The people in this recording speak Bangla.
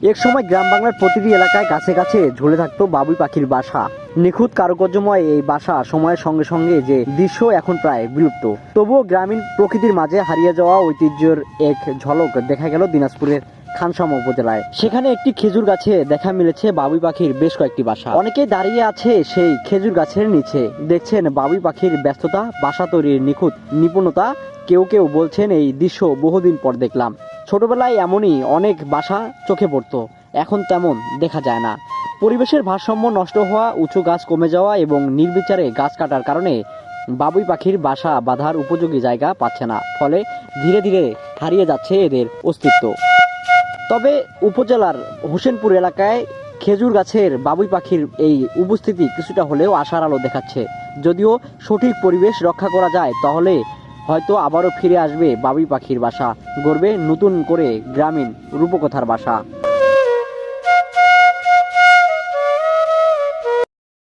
এক সময় গ্রাম বাংলার প্রতিটি এলাকায় গাছে গাছে ঝুলে থাকতো বাবুই পাখির বাসা। নিখুঁত কারুকার্যময় এই বাসা সময়ের সঙ্গে সঙ্গে যে দৃশ্য এখন প্রায় বিলুপ্ত, তবুও গ্রামীণ প্রকৃতির মাঝে হারিয়ে যাওয়া ঐতিহ্যের এক ঝলক দেখা গেল দিনাজপুরের খানসামা উপজেলায়। সেখানে একটি খেজুর গাছে দেখা মিলেছে বাবুই পাখির বেশ কয়েকটি বাসা। অনেকেই দাঁড়িয়ে আছে সেই খেজুর গাছের নিচে, দেখছেন বাবুই পাখির ব্যস্ততা, বাসা তৈরির নিখুঁত নিপুণতা। কেউ কেউ বলছেন এই দৃশ্য বহুদিন পর দেখলাম। ছোটবেলায় এমনই অনেক বাসা চোখে পড়তো, এখন তেমন দেখা যায় না। পরিবেশের ভারসাম্য নষ্ট হওয়া, উঁচু গাছ কমে যাওয়া এবং নির্বিচারে গাছ কাটার কারণে বাবুই পাখির বাসা বাঁধার উপযোগী জায়গা পাচ্ছে না, ফলে ধীরে ধীরে হারিয়ে যাচ্ছে এদের অস্তিত্ব। তবে উপজেলার হোসেনপুর এলাকায় খেজুর গাছের বাবুই পাখির এই উপস্থিতি কিছুটা হলেও আশার আলো দেখাচ্ছে। যদিও সঠিক পরিবেশ রক্ষা করা যায়, তাহলে হয়তো আবারও ফিরে আসবে বাবুই পাখির বাসা, গড়বে নতুন করে গ্রামীণ রূপকথার বাসা।